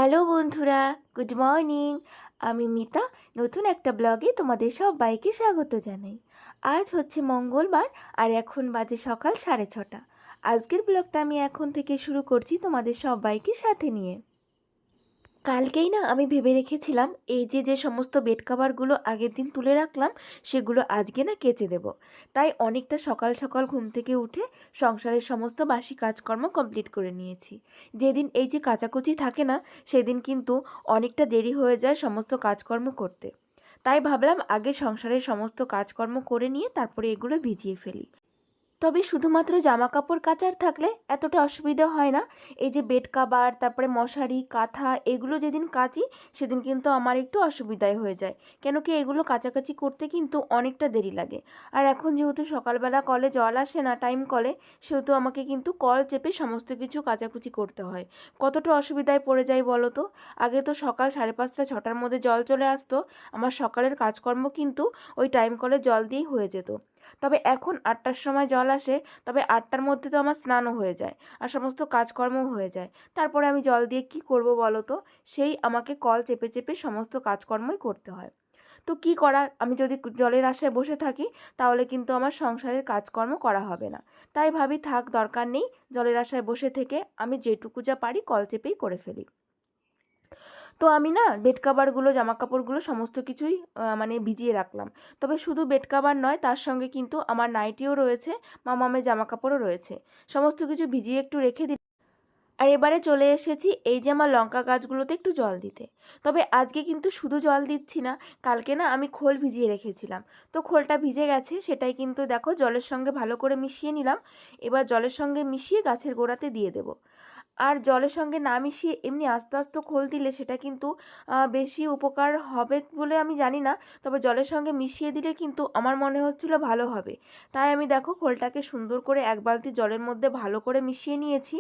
Hello বন্ধুরা, good morning. আমি মিতা। নতুন একটা ব্লগে তোমাদের সবাইকে স্বাগত জানাই। আজ হচ্ছে মঙ্গলবার আর এখন বাজে সকাল 6:30। আজকের ব্লগটা আমি এখন থেকে শুরু করছি তোমাদের সবাইকে সাথে নিয়ে। কালকেই না আমি ভেবে রেখেছিলাম এই যে সমস্ত বেড কাভারগুলো আগের দিন তুলে রাখলাম সেগুলো আজকে না কেচে দেব। তাই অনেকটা সকাল সকাল ঘুম থেকে উঠে সংসারের সমস্ত বাসি কাজকর্ম কমপ্লিট করে নিয়েছি। যেদিন এই যে কাচাকুচি থাকে না সেদিন কিন্তু অনেকটা দেরি হয়ে যায় সমস্ত কাজকর্ম করতে। তাই ভাবলাম আগে সংসারের সমস্ত কাজকর্ম করে নিয়ে তারপরে এগুলো ভিজিয়ে ফেলি। তবে শুধুমাত্র জামা কাপড় কাচার থাকলে এতটা অসুবিধা হয় না। এই যে বেড কাভার, তারপরে মশারি, কাঁথা এগুলো যেদিন কাচি সেদিন কিন্তু আমার একটু অসুবিধাই হয়ে যায়। কেন কি এগুলো কাচাকাচি করতে কিন্তু অনেকটা দেরি লাগে। আর এখন যেহেতু সকালবেলা কলে জল আসে না টাইম কলে, সেহেতু আমাকে কিন্তু কল চেপে সমস্ত কিছু কাচাকুচি করতে হয়। কতটা অসুবিধায় পড়ে যাই বলো তো। আগে তো সকাল 5:30 6টার মধ্যে জল চলে আসতো, আমার সকালের কাজকর্ম কিন্তু ওই টাইম কলে জল দিয়েই হয়ে যেত। তবে এখন 8টার সময় জল আসে, তবে 8টার মধ্যে তো আমার স্নানও হয়ে যায় আর সমস্ত কাজকর্মও হয়ে যায়। তারপরে আমি জল দিয়ে কি করব বলো তো, সেই আমাকে কল চেপে চেপে সমস্ত কাজকর্মই করতে হয়। তো কি করা, আমি যদি জলের আশায় বসে থাকি তাহলে কিন্তু আমার সংসারের কাজকর্ম করা হবে না। তাই ভাবি থাক, দরকার নেই জলের আশায় বসে থেকে, আমি যেটুকু যা পারি কল চেপেই করে ফেলি। তো আমি না বেড কাভারগুলো, জামা কাপড়গুলো সমস্ত কিছুই মানে ভিজিয়ে রাখলাম। তবে শুধু বেড কাভার নয়, তার সঙ্গে কিন্তু আমার নাইটিও রয়েছে, মামামের জামা কাপড়ও রয়েছে। সমস্ত কিছু ভিজিয়ে একটু রেখে দিই। আর এবারে চলে এসেছি এই যে আমার লঙ্কা গাছগুলোতে একটু জল দিতে। তবে আজকে কিন্তু শুধু জল দিচ্ছি না, কালকে না আমি খোল ভিজিয়ে রেখেছিলাম। তো খোলটা ভিজে গেছে, সেটাই কিন্তু দেখো জলের সঙ্গে ভালো করে মিশিয়ে নিলাম। এবার জলের সঙ্গে মিশিয়ে গাছের গোড়াতে দিয়ে দেবো। আর জলের সঙ্গে না মিশিয়ে এমনি আস্তে আস্তে খোল দিলে সেটা কিন্তু বেশি উপকার হবে বলে আমি জানি না। তবে জলের সঙ্গে মিশিয়ে দিলে কিন্তু আমার মনে হচ্ছিল ভালো হবে। তাই আমি দেখো খোলটাকে সুন্দর করে 1 বালতি জলের মধ্যে ভালো করে মিশিয়ে নিয়েছি।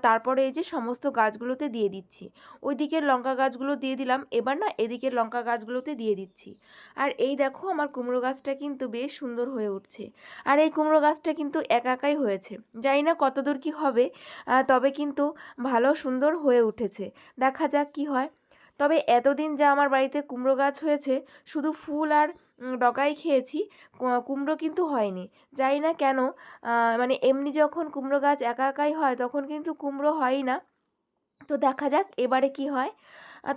তারপরে এই যে সমস্ত গাছগুলোতে দিয়ে দিচ্ছি। ওই দিকের লঙ্কা গাছগুলো দিয়ে দিলাম, এবার না এদিকের লঙ্কা গাছগুলোতে দিয়ে দিচ্ছি। আর এই দেখো আমার কুমড়ো গাছটা কিন্তু বেশ সুন্দর হয়ে উঠছে। আর এই কুমড়ো গাছটা কিন্তু একা একাই হয়েছে, জানি না কতদূর কি হবে, তবে কিন্তু ভালো সুন্দর হয়ে উঠেছে। দেখা যাক কি হয়। তবে এতদিন যা আমার বাড়িতে কুমড়ো গাছ হয়েছে, শুধু ফুল আর ডগাই খেয়েছি, কুমড়ো কিন্তু হয়নি। জানি না কেন, মানে এমনি যখন কুমড়ো গাছ একা একাই হয় তখন কিন্তু কুমড়ো হয়ই না। তো দেখা যাক এবারে কি হয়।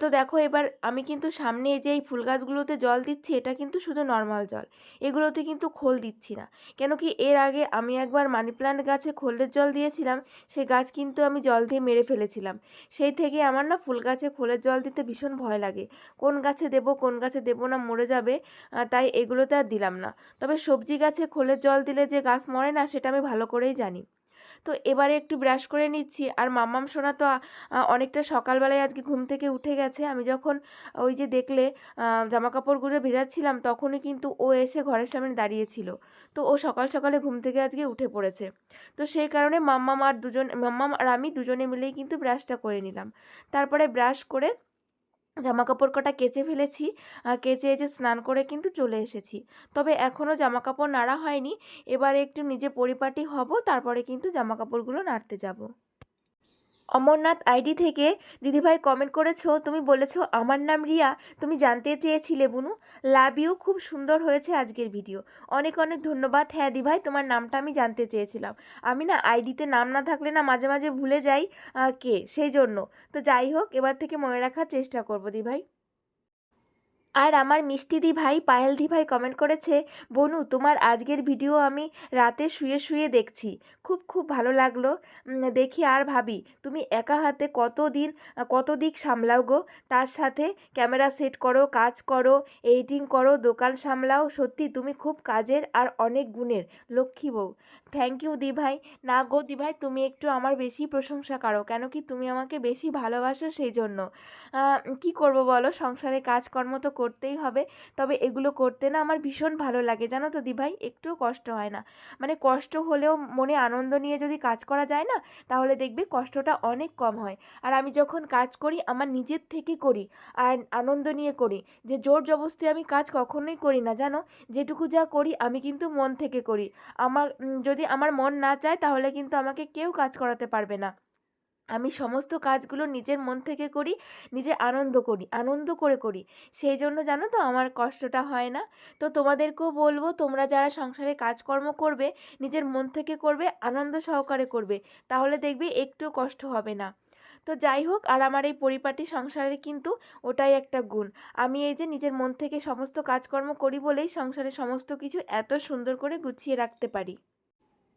তো দেখো এবার আমি কিন্তু সামনে এই যে এই ফুল গাছগুলোতে জল দিচ্ছি, এটা কিন্তু শুধু নর্মাল জল, এগুলোতে কিন্তু খোল দিচ্ছি না। কেন কি এর আগে আমি একবার মানি প্ল্যান্ট গাছে খোলের জল দিয়েছিলাম, সেই গাছ কিন্তু আমি জল দিয়ে মেরে ফেলেছিলাম। সেই থেকে আমার না ফুল গাছে খোলের জল দিতে ভীষণ ভয় লাগে। কোন গাছে দেবো কোন গাছে দেবো না মরে যাবে, তাই এগুলোতে আর দিলাম না। তবে সবজি গাছে খোলের জল দিলে যে গাছ মরে না সেটা আমি ভালো করেই জানি। তো এবারে একটু ব্রাশ করে নিচ্ছি। আর মাম্মাম সোনা তো অনেকটা সকালবেলায় আজকে ঘুম থেকে উঠে গেছে। আমি যখন ওই যে দেখলে জামা কাপড়গুলো ভেজাচ্ছিলাম তখনই কিন্তু ও এসে ঘরের সামনে দাঁড়িয়েছিল। তো ও সকাল সকালে ঘুম থেকে আজকে উঠে পড়েছে। তো সেই কারণে মাম্মাম আর আমি দুজনে মিলেই কিন্তু ব্রাশটা করে নিলাম। তারপরে ব্রাশ করে জামা কাপড় কটা কেচে ফেলেছি। কেচে এই যে স্নান করে কিন্তু চলে এসেছি। তবে এখনও জামা কাপড় নাড়া হয়নি। এবারে একটু নিজে পরিপাটি হব, তারপরে কিন্তু জামা কাপড়গুলো নাড়তে যাব। অমরনাথ আইডি থেকে দিদিভাই কমেন্ট করেছো, তুমি বলেছো আমার নাম রিয়া, তুমি জানতে চেয়েছিলে বুনু। লাভ ইউ, খুব সুন্দর হয়েছে আজকের ভিডিও। অনেক অনেক ধন্যবাদ। হ্যাঁ দিভাই, তোমার নামটা আমি জানতে চেয়েছিলাম। আমি না আইডিতে নাম না থাকলে না মাঝে মাঝে ভুলে যাই কে, সেই জন্য। তো যাই হোক, এবার থেকে মনে রাখার চেষ্টা করবো দিভাই। আর আমার মিষ্টি দি ভাই, পায়েল দি ভাই কমেন্ট করেছে, বনু তোমার আজকের ভিডিও আমি রাতে শুয়ে শুয়ে দেখছি, খুব খুব ভালো লাগলো। দেখি আর ভাবি তুমি একা হাতে কত দিক সামলাও গো। তার সাথে ক্যামেরা সেট করো, কাজ করো, এডিটিং করো, দোকান সামলাও। সত্যি তুমি খুব কাজের আর অনেক গুণের লক্ষ্মী বউ। থ্যাংক ইউ দি ভাই। না গো দি ভাই, তুমি একটু আমার বেশি প্রশংসা করো, কেন কি তুমি আমাকে বেশি ভালোবাসো সেই জন্য। কি করব বলো, সংসারে কাজকর্ম তো করতেই হবে। তবে এগুলো করতে না আমার ভীষণ ভালো লাগে, জানো তো দিভাই, একটুও কষ্ট হয় না। মানে কষ্ট হলেও মনে আনন্দ নিয়ে যদি কাজ করা যায় না, তাহলে দেখবে কষ্টটা অনেক কম হয়। আর আমি যখন কাজ করি আমার নিজের থেকে করি, আর আনন্দ নিয়ে করি। যে জোর জবস্তি আমি কাজ কখনোই করি না জানো। যেটুকু যা করি আমি কিন্তু মন থেকে করি। যদি আমার মন না চায় তাহলে কিন্তু আমাকে কেউ কাজ করাতে পারবে না। আমি সমস্ত কাজগুলো নিজের মন থেকে করি, নিজে আনন্দ করে করি। সেই জন্য জানো তো আমার কষ্টটা হয় না। তো তোমাদেরকেও বলবো, তোমরা যারা সংসারে কাজকর্ম করবে, নিজের মন থেকে করবে, আনন্দ সহকারে করবে। তাহলে দেখবে একটুও কষ্ট হবে না। তো যাই হোক, আর আমার এই পরিপাটি সংসারে কিন্তু ওটাই একটা গুণ। আমি এই যে নিজের মন থেকে সমস্ত কাজকর্ম করি বলেই সংসারে সমস্ত কিছু এত সুন্দর করে গুছিয়ে রাখতে পারি।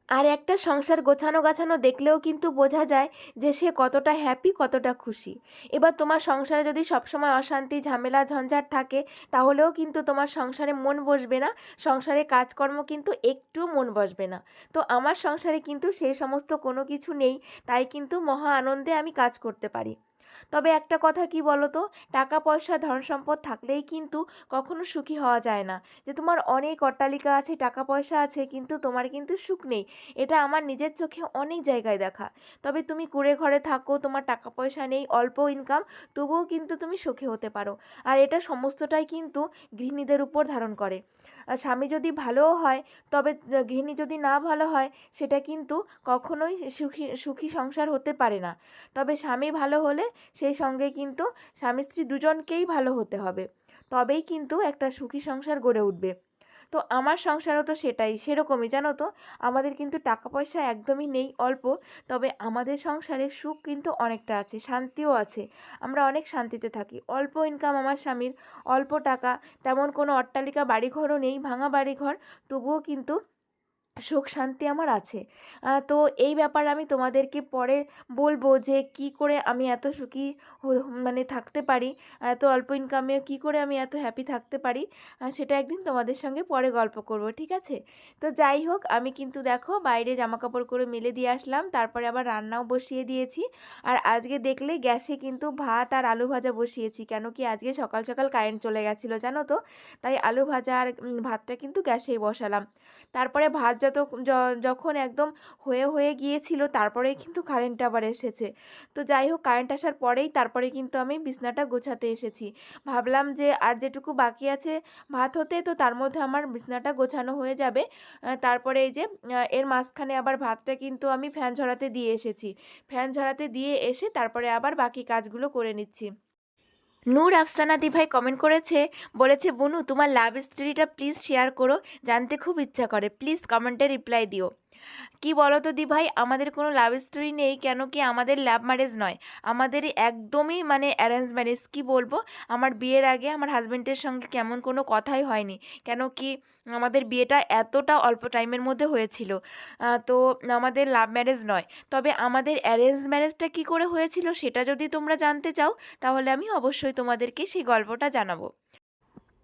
আর একটা সংসার গোছানো গাছানো দেখলেও কিন্তু বোঝা যায় যে সে কতটা হ্যাপি, কতটা খুশি। এবার তোমার সংসারে যদি সবসময় অশান্তি, ঝামেলা, ঝঞ্ঝাট থাকে, তাহলেও কিন্তু তোমার সংসারে মন বসবে না, সংসারে কাজকর্ম কিন্তু একটুও মন বসবে না। তো আমার সংসারে কিন্তু সেই সমস্ত কোনো কিছু নেই, তাই কিন্তু মহা আনন্দে আমি কাজ করতে পারি। তবে একটা কথা কি বলো তো, টাকা পয়সা ধন সম্পদ থাকলেই কিন্তু কখনো সুখী হওয়া যায় না। যে তোমার অনেক অট্টালিকা আছে, টাকা পয়সা আছে, কিন্তু তোমার কিন্তু সুখ নেই, এটা আমার নিজের চোখে অনেক জায়গায় দেখা। তবে তুমি কুঁড়ে ঘরে থাকো, তোমার টাকা পয়সা নেই, অল্প ইনকাম, তবুও কিন্তু তুমি সুখী হতে পারো। আর এটা সমস্তটাই কিন্তু গৃহিণীদের উপর ধারণ করে। আর স্বামী যদি ভালোও হয়, তবে গৃহিণী যদি না ভালো হয়, সেটা কিন্তু কখনোই সুখী সুখী সংসার হতে পারে না। তবে স্বামী ভালো হলে সেই সঙ্গে কিন্তু স্বামী স্ত্রী দুজনকেই ভালো হতে হবে, তবেই কিন্তু একটা সুখী সংসার গড়ে উঠবে। তো আমার সংসারও তো সেরকমই জানো তো। আমাদের কিন্তু টাকা পয়সা একদমই নেই, অল্প। তবে আমাদের সংসারে সুখ কিন্তু অনেকটা আছে, শান্তিও আছে। আমরা অনেক শান্তিতে থাকি। অল্প ইনকাম আমার স্বামীর, অল্প টাকা, তেমন কোনো অট্টালিকা বাড়িঘরও নেই, ভাঙা বাড়িঘর, তবুও কিন্তু সুখ শান্তি আমার আছে। তো এই ব্যাপারে আমি তোমাদেরকে পরে বলবো যে কি করে আমি এত সুখী মানে থাকতে পারি, এত অল্প ইনকামে কি করে আমি এত হ্যাপি থাকতে পারি। সেটা একদিন তোমাদের সঙ্গে পরে গল্প করব, ঠিক আছে? তো যাই হোক, আমি কিন্তু দেখো বাইরে জামা কাপড় করে মেলে দিয়ে আসলাম, তারপরে আবার রান্নাও বসিয়ে দিয়েছি। আর আজকে দেখলে গ্যাসে কিন্তু ভাত আর আলু ভাজা বসিয়েছি, কেন কি আজকে সকাল সকাল কারেন্ট চলে গেছিলো জানো তো। তাই আলু ভাজা আর ভাতটা কিন্তু গ্যাসেই বসালাম। তারপরে ভাত যখন একদম হয়ে গিয়েছিল, তারপরেই কিন্তু কারেন্ট আবার এসেছে। তো যাই হোক, কারেন্ট আসার পরেই তারপরে কিন্তু আমি বিছনাটা গোছাতে এসেছি। ভাবলাম যে আর যেটুকু বাকি আছে ভাত হতে, তো তার মধ্যে আমার বিছনাটা গোছানো হয়ে যাবে। তারপরে এই যে এর মাঝখানে আবার ভাতটা কিন্তু আমি ফ্যান ঝরাতে দিয়ে এসেছি। ফ্যান ঝরাতে দিয়ে এসে তারপরে আবার বাকি কাজগুলো করে নিচ্ছি। নূর আফসানা দি ভাই কমেন্ট করেছে, বলেছে বনু তোমার লাভ স্টোরিটা প্লিজ শেয়ার করো, জানতে খুব ইচ্ছা করে, প্লিজ কমেন্টে রিপ্লাই দিও। কি বলো তো দি ভাই, আমাদের কোনো লাভ স্টোরি নেই, কেন কি আমাদের লাভ ম্যারেজ নয়, আমাদের একদমই মানে অ্যারেঞ্জ ম্যারেজ। কি বলবো, আমার বিয়ের আগে আমার হাজব্যান্ডের সঙ্গে কেমন কোনো কথাই হয়নি, কেন কি আমাদের বিয়েটা এতটা অল্প টাইমের মধ্যে হয়েছিল। তো আমাদের লাভ ম্যারেজ নয়। তবে আমাদের অ্যারেঞ্জ ম্যারেজটা কি করে হয়েছিল সেটা যদি তোমরা জানতে চাও, তাহলে আমি অবশ্যই তোমাদেরকে সেই গল্পটা জানাবো।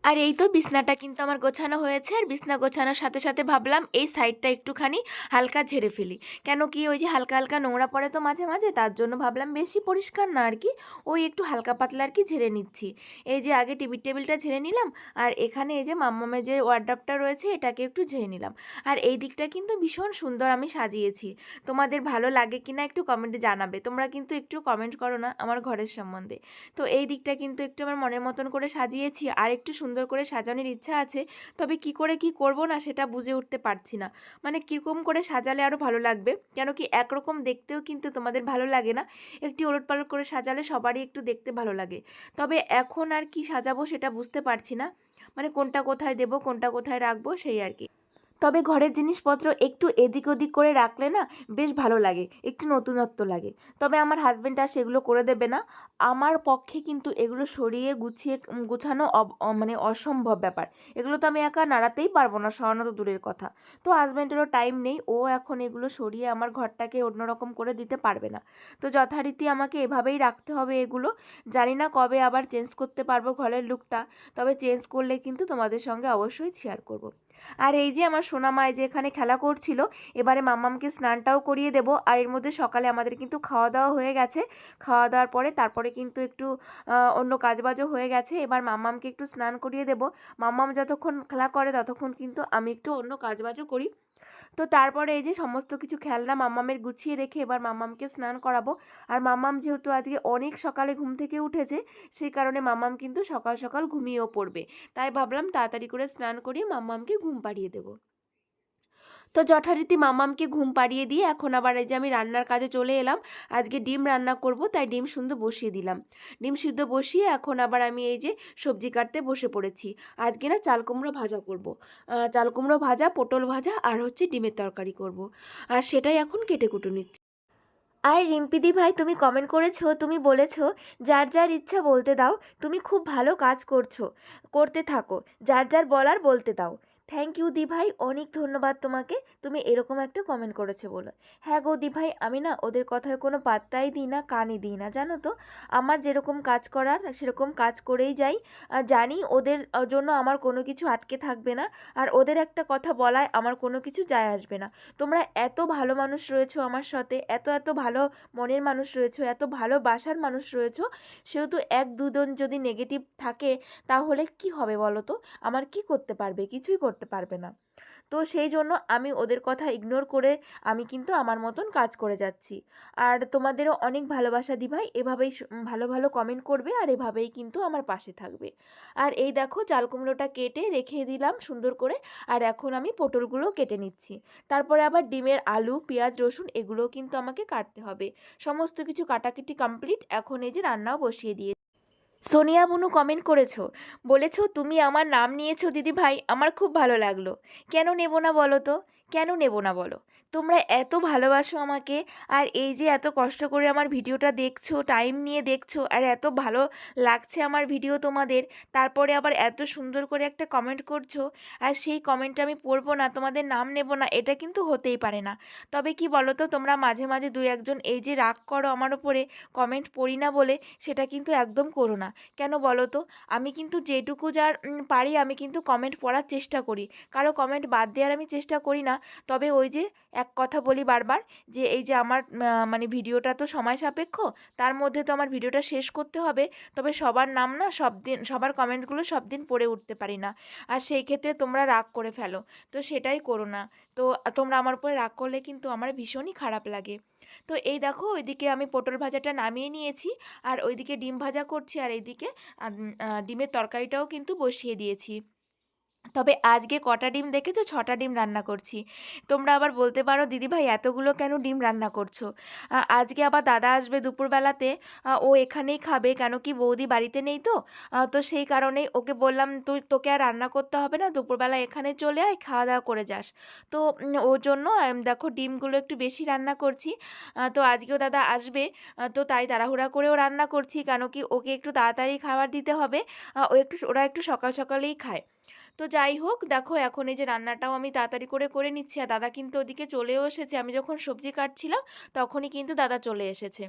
আর এই তো বিছনাটা কিন্তু আমার গোছানো হয়েছে, আর বিছনা গোছানোর সাথে সাথে ভাবলাম এই সাইডটা একটুখানি হালকা ঝেড়ে ফেলি, কেন কি ওই যে হালকা হালকা নোংরা পড়ে তো মাঝে মাঝে, তার জন্য ভাবলাম বেশি পরিষ্কার না আর কি, ওই একটু হালকা পাতলা আর কি ঝেড়ে নিচ্ছি। এই যে আগে টিভির টেবিলটা ঝেড়ে নিলাম, আর এখানে এই যে মাম্মামের যে ওয়ার্ড্রপটা রয়েছে এটাকে একটু ঝেড়ে নিলাম। আর এই দিকটা কিন্তু ভীষণ সুন্দর আমি সাজিয়েছি। তোমাদের ভালো লাগে কি না একটু কমেন্টে জানাবে, তোমরা কিন্তু একটু কমেন্ট করো না আমার ঘরের সম্বন্ধে। তো এই দিকটা কিন্তু একটু আমার মনের মতন করে সাজিয়েছি, আর একটু সুন্দর করে সাজানোর ইচ্ছা আছে। তবে কি করে কি করব না সেটা বুঝে উঠতে পারছি না, মানে কীরকম করে সাজালে আরও ভালো লাগবে, কেন কি একরকম দেখতেও কিন্তু তোমাদের ভালো লাগে না, একটু ওলটপালট করে সাজালে সবারই একটু দেখতে ভালো লাগে। তবে এখন আর কি সাজাবো সেটা বুঝতে পারছি না, মানে কোনটা কোথায় দেবো, কোনটা কোথায় রাখবো, সেই আর কি। তবে ঘরের জিনিসপত্র একটু এদিক ওদিক করে রাখলে না বেশ ভালো লাগে, একটু নতুনত্ব লাগে। তবে আমার হাজব্যান্ড আর সেগুলো করে দেবে না, আমার পক্ষে কিন্তু এগুলো সরিয়ে গুছিয়ে গোছানো মানে অসম্ভব ব্যাপার। এগুলো তো আমি একা নাড়াতেই পারবো না, সরানো তো দূরের কথা। তো হাজব্যান্ডেরও টাইম নেই, ও এখন এগুলো সরিয়ে আমার ঘরটাকে অন্যরকম করে দিতে পারবে না। তো যথারীতি আমাকে এভাবেই রাখতে হবে এগুলো। জানি না কবে আবার চেঞ্জ করতে পারবো ঘরের লুকটা, তবে চেঞ্জ করলে কিন্তু তোমাদের সঙ্গে অবশ্যই শেয়ার করব। আর এই যে আমার সোনামায় যে এখানে খেলা করছিল, এবারে মাম্মামকে স্নানটাও করিয়ে দেবো। আর এর মধ্যে সকালে আমাদের কিন্তু খাওয়া দাওয়া হয়ে গেছে, খাওয়া দাওয়ার পরে তারপরে কিন্তু একটু অন্য কাজবাজও হয়ে গেছে। এবার মাম্মামকে একটু স্নান করিয়ে দেবো। মাম্মাম যতক্ষণ খেলা করে ততক্ষণ কিন্তু আমি একটু অন্য কাজবাজও করি। তো তারপরে এই যে সমস্ত কিছু খেলনা মাম্মামের গুছিয়ে রেখে এবার মাম্মামকে স্নান করাবো। আর মাম্মাম যেহেতু আজকে অনেক সকালে ঘুম থেকে উঠেছে, সেই কারণে মাম্মাম কিন্তু সকাল সকাল ঘুমিয়েও পড়বে। তাই ভাবলাম তাড়াতাড়ি করে স্নান করিয়ে মাম্মামকে ঘুম পাড়িয়ে দেবো। তো যথারীতি মামামকে ঘুম পাড়িয়ে দিয়ে এখন আবার এই যে আমি রান্নার কাজে চলে এলাম। আজকে ডিম রান্না করব, তাই ডিম সিদ্ধ বসিয়ে দিলাম। ডিম সিদ্ধ বসিয়ে এখন আবার আমি এই যে সবজি কাটতে বসে পড়েছি। আজকে না চাল কুমড়ো ভাজা করব। চাল কুমড়ো ভাজা, পটল ভাজা আর হচ্ছে ডিমের তরকারি করব। আর সেটাই এখন কেটে কুটে নিচ্ছি। আর রিম্পিদি ভাই, তুমি কমেন্ট করেছো, তুমি বলেছো যার যার ইচ্ছা বলতে দাও, তুমি খুব ভালো কাজ করছো, করতে থাকো, যার যার বলার বলতে দাও। থ্যাংক ইউ দি ভাই, অনেক ধন্যবাদ তোমাকে, তুমি এরকম একটা কমেন্ট করেছো বলো। হ্যাঁ গো দি ভাই, আমি না ওদের কথায় কোনো পাত্তাই দিই না, কানই দিই না, জানো তো। আমার যেরকম কাজ করার সেরকম কাজ করেই যাই। আর জানি ওদের জন্য আমার কোনো কিছু আটকে থাকবে না, আর ওদের একটা কথা বলায় আমার কোনো কিছু যায় আসবে না। তোমরা এত ভালো মানুষ রয়েছো আমার সাথে, এত এত ভালো মনের মানুষ রয়েছো, এত ভালোবাসার মানুষ রয়েছো, সেহেতু এক দুজন যদি নেগেটিভ থাকে তাহলে কি হবে বলো তো? আমার কি করতে পারবে? কিছুই করতে পারবে না। তো সেই জন্য আমি ওদের কথা ইগনোর করে আমি কিন্তু আমার মতন কাজ করে যাচ্ছি। আর তোমাদেরও অনেক ভালোবাসা দিভাই, এভাবেই ভালো ভালো কমেন্ট করবে আর এভাবেই কিন্তু আমার পাশে থাকবে। আর এই দেখো চাল কুমড়োটা কেটে রেখে দিলাম সুন্দর করে। আর এখন আমি পটলগুলো কেটে নিচ্ছি। তারপরে আবার ডিমের আলু, পেঁয়াজ, রসুন এগুলোও কিন্তু আমাকে কাটতে হবে। সমস্ত কিছু কাটাকুটি কমপ্লিট, এখন এই যে রান্নাও বসিয়ে দিয়ে। সোনিয়া বুনু কমেন্ট করেছো, বলেছো তুমি আমার নাম নিয়েছো দিদি ভাই, আমার খুব ভালো লাগলো। কেন নেব না বলো তো? কেন নেব না বলো? তোমরা এত ভালোবাসো আমাকে, আর এই যে এত কষ্ট করে আমার ভিডিওটা দেখছো, টাইম নিয়ে দেখছো, আর এত ভালো লাগছে আমার ভিডিও তোমাদের, তারপরে আবার এত সুন্দর করে একটা কমেন্ট করছো, আর সেই কমেন্টটা আমি পড়বো না, তোমাদের নাম নেব না, এটা কিন্তু হতেই পারে না। তবে কি বলো তো, তোমরা মাঝে মাঝে দু একজন এই যে রাগ করো আমার ওপরে, কমেন্ট পড়ি না বলে, সেটা কিন্তু একদম করো না। কেন বলো তো? আমি কিন্তু যেটুকু যার পারি আমি কিন্তু কমেন্ট পড়ার চেষ্টা করি, কারো কমেন্ট বাদ দেওয়ার আমি চেষ্টা করি না। তবে ওই যে এক কথা বলি বারবার, যে এই যে আমার মানে ভিডিওটা তো সময় সাপেক্ষ, তার মধ্যে তো আমার ভিডিওটা শেষ করতে হবে। তবে সবার নাম না সব দিন, সবার কমেন্টগুলো সব দিন পড়ে উঠতে পারি না, আর সেই ক্ষেত্রে তোমরা রাগ করে ফেলো, তো সেটাই করো না। তো তোমরা আমার উপরে রাগ করলে কিন্তু আমার ভীষণই খারাপ লাগে। তো এই দেখো ওইদিকে আমি পটল ভাজাটা নামিয়ে নিয়েছি, আর ওইদিকে ডিম ভাজা করছি, আর এইদিকে ডিমের তরকারিটাও কিন্তু বসিয়ে দিয়েছি। তবে আজকে কটা ডিম দেখেছো? 6টা ডিম রান্না করছি। তোমরা আবার বলতে পারো দিদিভাই এতগুলো কেন ডিম রান্না করছো? আজকে আবার দাদা আসবে দুপুরবেলাতে, ও এখানেই খাবে, কেন কি বৌদি বাড়িতে নেই তো। তো সেই কারণেই ওকে বললাম তুই, তোকে আর রান্না করতে হবে না, দুপুরবেলা এখানে চলে আয়, খাওয়া দাওয়া করে যাস। তো ওর জন্য দেখো ডিমগুলো একটু বেশি রান্না করছি। তো আজকেও দাদা আসবে, তো তাই তাড়াহুড়া করেও রান্না করছি, কেন কি ওকে একটু তাড়াতাড়ি খাবার দিতে হবে। ওরা একটু সকাল সকালেই খায়। তো যাই হোক, দেখো এখন এই যে রান্নাটাও আমি তাড়াতাড়ি করে করে নিচ্ছি, আর দাদা কিন্তু ওদিকে চলেও এসেছে। আমি যখন সবজি কাটছিলাম তখনই কিন্তু দাদা চলে এসেছে।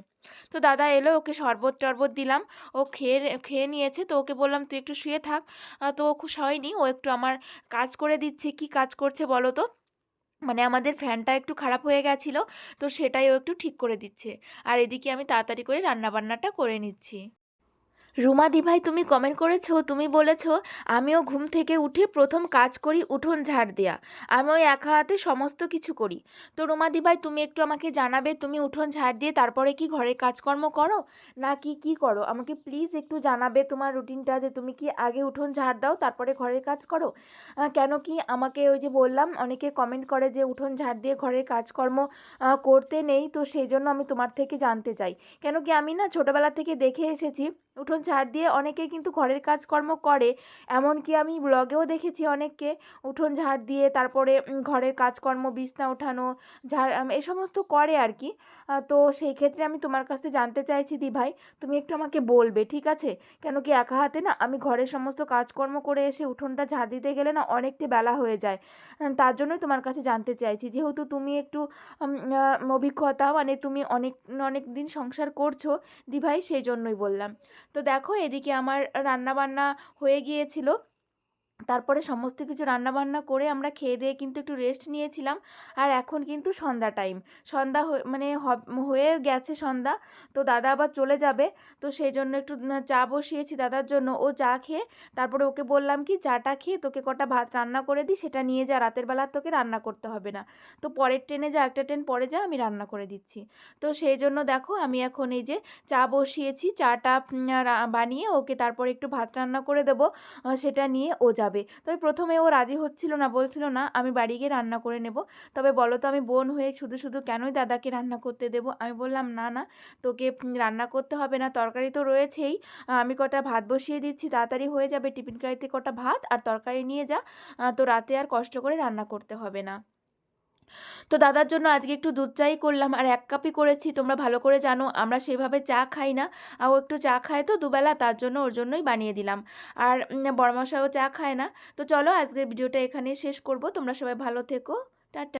তো দাদা এলো, ওকে শরবত টরবত দিলাম, ও খেয়ে খেয়ে নিয়েছে। তো ওকে বললাম তুই একটু শুয়ে থাক। তো ও খুব হয়নি, ও একটু আমার কাজ করে দিচ্ছে। কি কাজ করছে বলো তো? মানে আমাদের ফ্যানটা একটু খারাপ হয়ে গেছিলো, তো সেটাই ও একটু ঠিক করে দিচ্ছে। আর এদিকে আমি তাড়াতাড়ি করে রান্নাবান্নাটা করে নিচ্ছি। রুমা দিভাই, তুমি কমেন্ট করেছো, তুমি বলেছো আমিও ঘুম থেকে উঠে প্রথম কাজ করি উঠোন ঝাড় দেয়া, আমি ওই একা হাতে সমস্ত কিছু করি। তো রুমা দিভাই, তুমি একটু আমাকে জানাবে, তুমি উঠোন ঝাড় দিয়ে তারপরে কি ঘরের কাজকর্ম করো, না কি কি করো? আমাকে প্লিজ একটু জানাবে তোমার রুটিনটা, যে তুমি কি আগে উঠোন ঝাড় দাও তারপরে ঘরের কাজ করো। কেন কি আমাকে ওই যে বললাম, অনেকে কমেন্ট করে যে উঠোন ঝাড় দিয়ে ঘরের কাজকর্ম করতে নেই, তো সেই জন্য আমি তোমার থেকে জানতে চাই। কেন কি আমি না ছোটোবেলা থেকে দেখে এসেছি উঠোন ঝাড় দিয়ে অনেকে কিন্তু ঘরের কাজকর্ম করে। এমনকি আমি ব্লগেও দেখেছি অনেককে উঠোন ঝাড় দিয়ে তারপরে ঘরের কাজকর্ম, বিছনা ওঠানো, ঝাড় এই সমস্ত করে আর কি। তো সেই ক্ষেত্রে আমি তোমার কাছ থেকে জানতে চাইছি দি ভাই, তুমি একটু আমাকে বলবে, ঠিক আছে? কেন কি একা হাতে না আমি ঘরের সমস্ত কাজকর্ম করে এসে উঠোনটা ঝাড় দিতে গেলে না অনেকটা বেলা হয়ে যায়। তার জন্যই তোমার কাছে জানতে চাইছি, যেহেতু তুমি একটু অভিজ্ঞতা, মানে তুমি অনেক অনেক দিন সংসার করছো দি ভাই, সেই জন্যই বললাম। তো দেখো এদিকে আমার রান্নাবান্না হয়ে গিয়েছিল। তারপরে সমস্ত কিছু রান্নাবান্না করে আমরা খেয়ে দিয়ে কিন্তু একটু রেস্ট নিয়েছিলাম। আর এখন কিন্তু সন্ধ্যা টাইম, সন্ধ্যা মানে হয়ে গেছে সন্ধ্যা। তো দাদা আবার চলে যাবে, তো সেই জন্য একটু চা বসিয়েছি দাদার জন্য। ও চা খেয়ে, তারপরে ওকে বললাম কি চাটা খেয়ে তোকে কটা ভাত রান্না করে দিই, সেটা নিয়ে যা, রাতের বেলা তোকে রান্না করতে হবে না। তো পরের ট্রেনে যা, একটা ট্রেন পরে যা, আমি রান্না করে দিচ্ছি। তো সেই জন্য দেখো আমি এখন এই যে চা বসিয়েছি, চাটা বানিয়ে ওকে তারপরে একটু ভাত রান্না করে দেবো, সেটা নিয়ে ও যাবে। যাবে। তবে প্রথমে ও রাজি হচ্ছিল না, বলছিল না আমি বাড়ি গিয়ে রান্না করে নেব। তবে বলো তো আমি বোন হয়ে শুধু শুধু কেনই দাদাকে রান্না করতে দেবো। আমি বললাম না না, তোকে রান্না করতে হবে না, তরকারি তো রয়েছেই। আমি কটা ভাত বসিয়ে দিচ্ছি, তাড়াতাড়ি হয়ে যাবে, টিফিন কারিতে কটা ভাত আর তরকারি নিয়ে যা, তো রাতে আর কষ্ট করে রান্না করতে হবে না। তো দাদার জন্য আজকে একটু দুধ চাই করলাম, আর 1 কাপই করেছি। তোমরা ভালো করে জানো আমরা সেভাবে চা খাই না, আর ও একটু চা খায় তো দুবেলা, তার জন্য ওর জন্যই বানিয়ে দিলাম। আর বড়মশাইও চা খায় না। তো চলো আজকের ভিডিওটা এখানেই শেষ করব। তোমরা সবাই ভালো থেকো। টাটা।